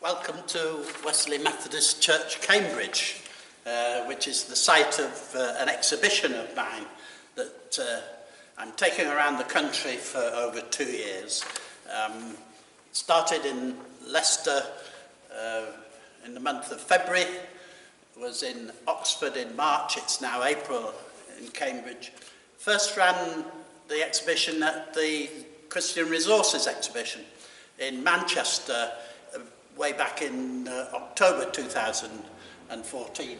Welcome to Wesley Methodist Church, Cambridge, which is the site of an exhibition of mine that I'm taking around the country for over 2 years. Started in Leicester in the month of February, was in Oxford in March, it's now April in Cambridge. First ran the exhibition at the Christian Resources exhibition in Manchester way back in October 2014.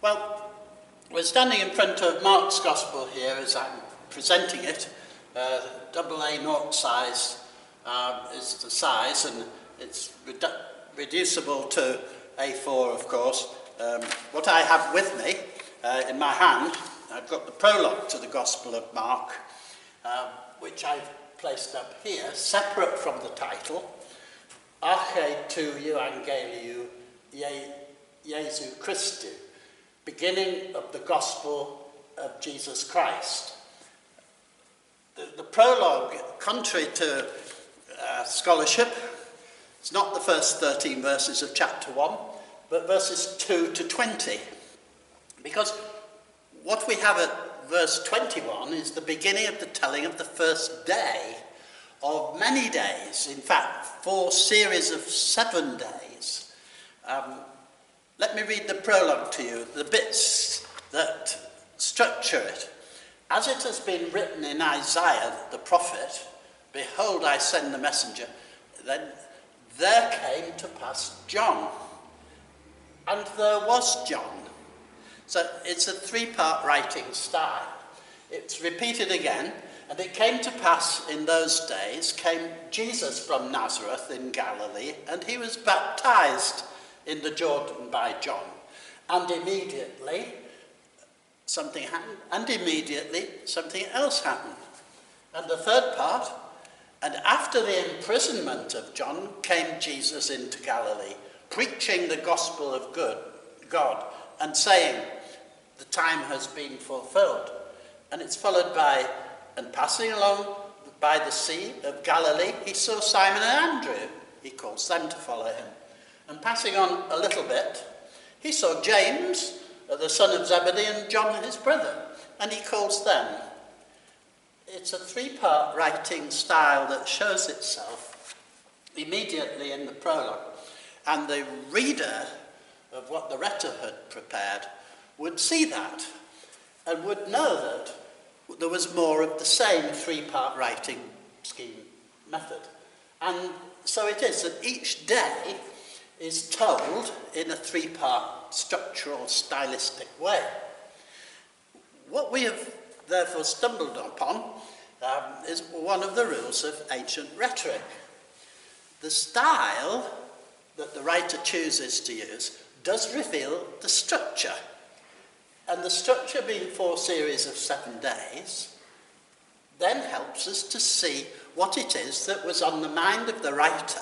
Well, we're standing in front of Mark's Gospel here as I'm presenting it. AA0 size is the size, and it's reducible to A4, of course. What I have with me in my hand, I've got the prologue to the Gospel of Mark, which I've placed up here, separate from the title. Arche tu Evangeliu Jesu Christu, beginning of the Gospel of Jesus Christ. The prologue, contrary to scholarship, it's not the first 13 verses of chapter 1, but verses 2 to 20. Because what we have at verse 21 is the beginning of the telling of the first day of many days, in fact, 4 series of 7 days. Let me read the prologue to you, the bits that structure it. As it has been written in Isaiah the prophet, behold, I send the messenger, then there came to pass John, and there was John. So it's a 3-part writing style. It's repeated again. And it came to pass in those days, came Jesus from Nazareth in Galilee, and he was baptized in the Jordan by John. And immediately something happened, and immediately something else happened. And the third part, and after the imprisonment of John came Jesus into Galilee, preaching the gospel of God, and saying, the time has been fulfilled. And it's followed by, and passing along by the Sea of Galilee, he saw Simon and Andrew. He calls them to follow him. And passing on a little bit, he saw James, the son of Zebedee, and John his brother, and he calls them. It's a 3-part writing style that shows itself immediately in the prologue. And the reader of what the writer had prepared would see that and would know that there was more of the same 3-part writing scheme method. And so it is that each day is told in a 3-part structural, stylistic way. What we have therefore stumbled upon is one of the rules of ancient rhetoric. The style that the writer chooses to use does reveal the structure. And the structure being 4 series of 7 days then helps us to see what it is that was on the mind of the writer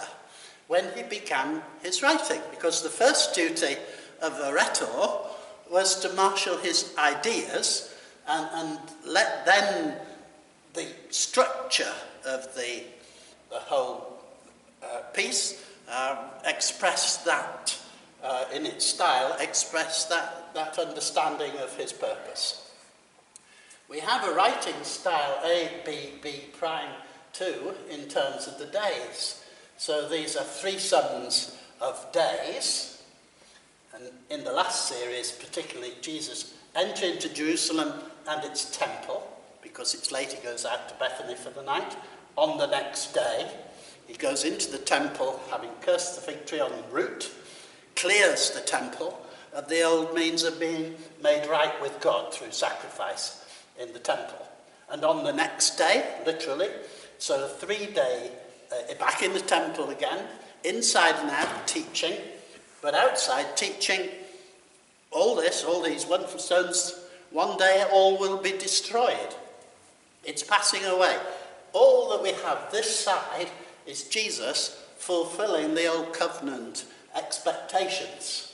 when he began his writing. Because the first duty of a rhetor was to marshal his ideas and let then the structure of the whole piece express that in its style, express that understanding of his purpose. We have a writing style A, B, B prime 2 in terms of the days. So these are 3 sums of days. And in the last series, particularly, Jesus entered into Jerusalem and its temple, because it's late, he goes out to Bethany for the night. On the next day, he goes into the temple, having cursed the fig tree en route, clears the temple of the old means of being made right with God through sacrifice in the temple. And on the next day, literally, so a 3-day, back in the temple again, inside and out teaching, but outside teaching all these wonderful stones, one day all will be destroyed. It's passing away. All that we have this side is Jesus fulfilling the old covenant expectations.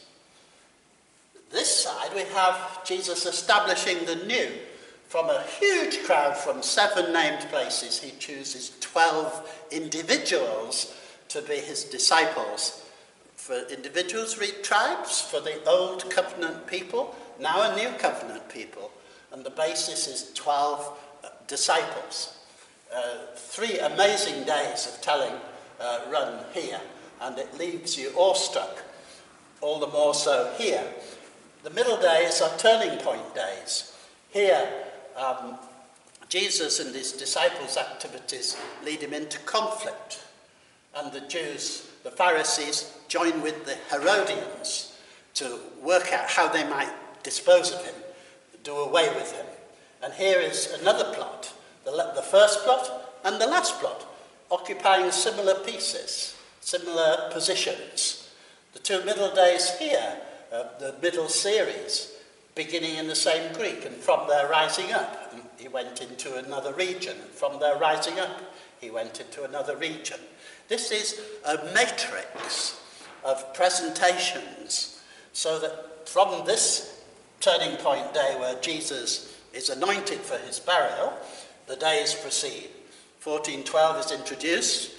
This side we have Jesus establishing the new. From a huge crowd from 7 named places, he chooses 12 individuals to be his disciples. For individuals, read tribes. For the Old Covenant people, now a New Covenant people. And the basis is 12 disciples. 3 amazing days of telling run here, and it leaves you awestruck, all the more so here. The middle days are turning point days. Here, Jesus and his disciples' activities lead him into conflict, and the Jews, the Pharisees, join with the Herodians to work out how they might dispose of him, do away with him. And here is another plot, the first plot and the last plot, occupying similar pieces, similar positions. The 2 middle days here, the middle series, beginning in the same Greek, and from there rising up, and he went into another region, and from there rising up, he went into another region. This is a matrix of presentations, so that from this turning point day where Jesus is anointed for his burial, the days proceed. 14:12 is introduced.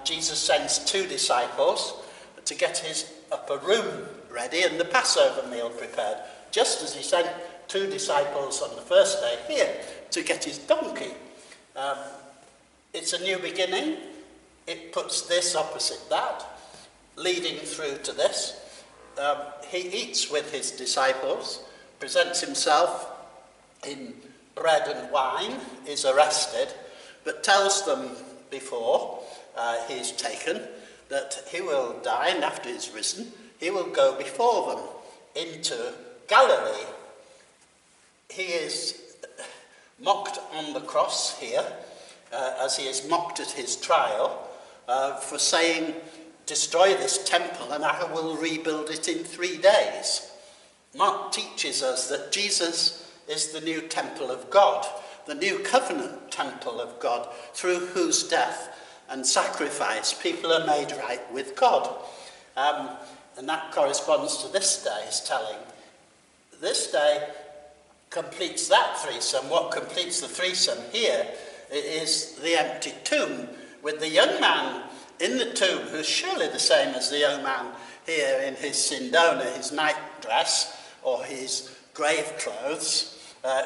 Jesus sends 2 disciples to get his upper room ready and the Passover meal prepared, just as he sent 2 disciples on the first day here to get his donkey. It's a new beginning. It puts this opposite that, leading through to this. He eats with his disciples, presents himself in bread and wine, is arrested, but tells them before he's taken that he will die, and after he's risen, he will go before them into Galilee. He is mocked on the cross here, as he is mocked at his trial, for saying, "Destroy this temple and I will rebuild it in 3 days." Mark teaches us that Jesus is the new temple of God, the new covenant temple of God, through whose death and sacrifice people are made right with God. And that corresponds to this day's telling. This day completes that threesome. What completes the threesome here is the empty tomb, with the young man in the tomb, who's surely the same as the young man here in his sindona, his nightdress, or his grave clothes,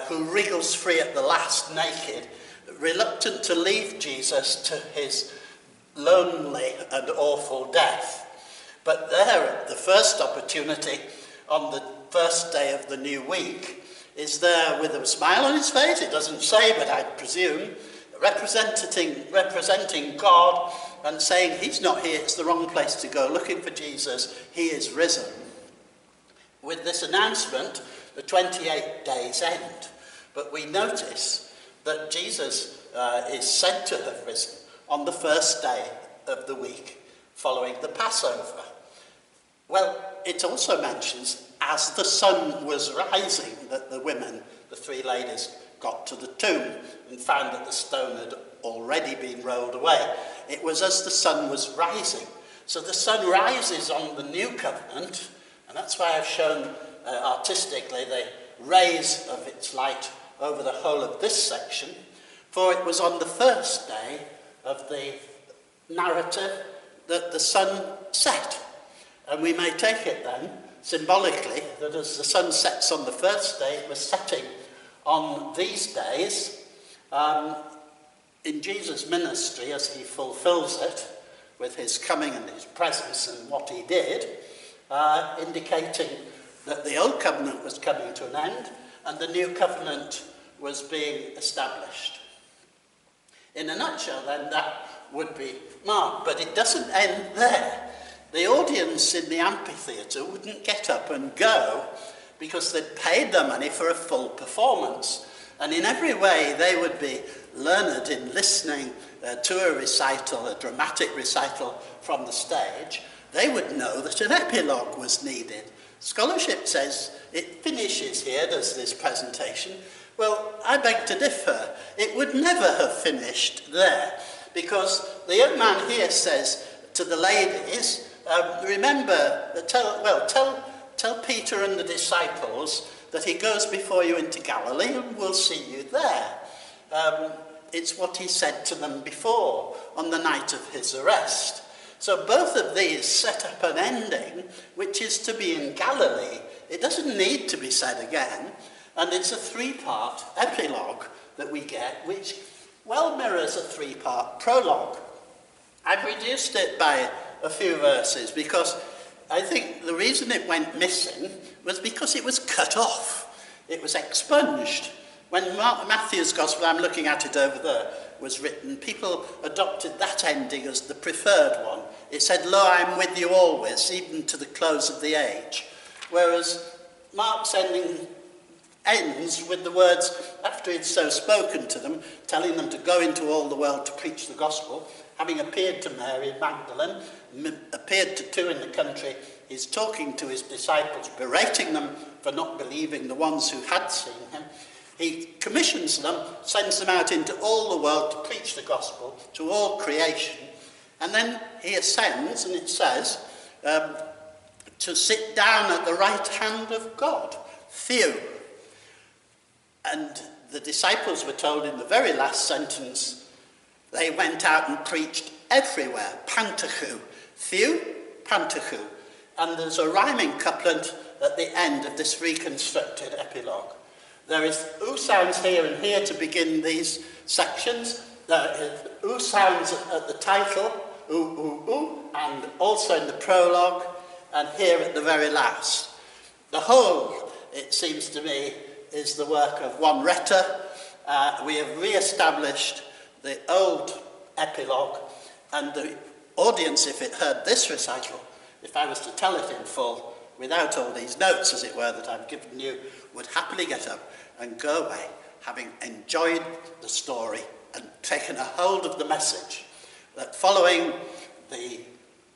who wriggles free at the last naked, reluctant to leave Jesus to his lonely and awful death. But there, at the first opportunity, on the first day of the new week, is there with a smile on his face, it doesn't say, but I presume, representing God and saying, he's not here, it's the wrong place to go, looking for Jesus, he is risen. With this announcement, the 28 days end. But we notice that Jesus is said to have risen on the first day of the week following the Passover. Well, it also mentions as the sun was rising that the women, the 3 ladies, got to the tomb and found that the stone had already been rolled away. It was as the sun was rising. So the sun rises on the new covenant, and that's why I've shown artistically the rays of its light over the whole of this section, for it was on the first day of the narrative that the sun set. And we may take it then, symbolically, that as the sun sets on the first day, it was setting on these days in Jesus' ministry as he fulfills it with his coming and his presence and what he did, indicating that the old covenant was coming to an end and the new covenant was being established. In a nutshell, then, that would be Mark, but it doesn't end there. The audience in the amphitheatre wouldn't get up and go because they'd paid their money for a full performance. And in every way, they would be learned in listening to a recital, a dramatic recital from the stage. They would know that an epilogue was needed. Scholarship says it finishes here, does this presentation. Well, I beg to differ. It would never have finished there, because the young man here says to the ladies, remember, tell Peter and the disciples that he goes before you into Galilee and we'll see you there. It's what he said to them before on the night of his arrest. So both of these set up an ending which is to be in Galilee. It doesn't need to be said again, and it's a three-part epilogue that we get, which well mirrors a three-part prologue. I've reduced it by a few verses because I think the reason it went missing was because it was cut off. It was expunged. When Matthew's Gospel, I'm looking at it over there, was written, people adopted that ending as the preferred one. It said, "Lo, I'm with you always, even to the close of the age." Whereas Mark's ending ends with the words, after he'd so spoken to them, telling them to go into all the world to preach the gospel, having appeared to Mary Magdalene, appeared to two in the country, he's talking to his disciples, berating them for not believing the ones who had seen him. He commissions them, sends them out into all the world to preach the gospel to all creation. And then he ascends, and it says, to sit down at the right hand of God. Theou. And the disciples were told in the very last sentence, they went out and preached everywhere. Pantachou. Theou, Pantachou. And there's a rhyming couplet at the end of this reconstructed epilogue. There is oo sounds here and here to begin these sections. There is oo sounds at the title, oo, oo, oo, and also in the prologue, and here at the very last. The whole, it seems to me, is the work of one writer. We have re-established the old epilogue, and the audience, if it heard this recital, if I was to tell it in full, without all these notes, as it were, that I've given you, would happily get up and go away, having enjoyed the story and taken a hold of the message that following the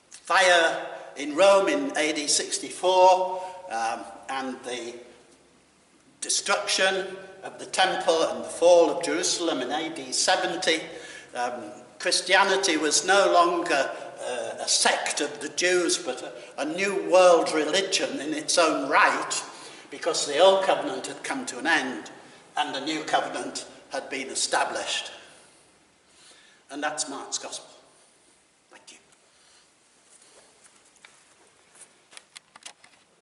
fire in Rome in AD 64 and the destruction of the temple and the fall of Jerusalem in AD 70, Christianity was no longer a sect of the Jews, but a new world religion in its own right, because the old covenant had come to an end and the new covenant had been established. And that's Mark's Gospel.